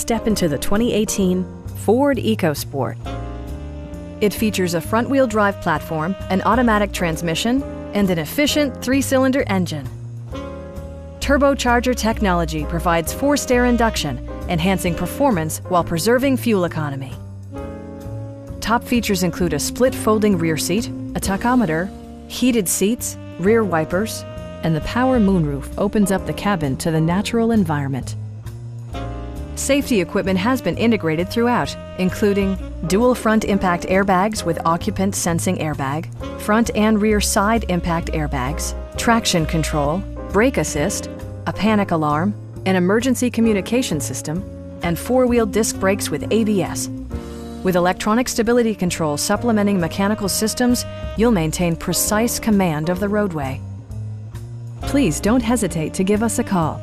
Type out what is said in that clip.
Step into the 2018 Ford EcoSport. It features a front-wheel drive platform, an automatic transmission, and an efficient 3-cylinder engine. Turbocharger technology provides forced air induction, enhancing performance while preserving fuel economy. Top features include a split folding rear seat, a tachometer, heated seats, rear wipers, and the power moonroof opens up the cabin to the natural environment. Safety equipment has been integrated throughout, including dual front impact airbags with occupant sensing airbag, front and rear side impact airbags, traction control, brake assist, a panic alarm, an emergency communication system, and 4-wheel disc brakes with ABS. With electronic stability control supplementing mechanical systems, you'll maintain precise command of the roadway. Please don't hesitate to give us a call.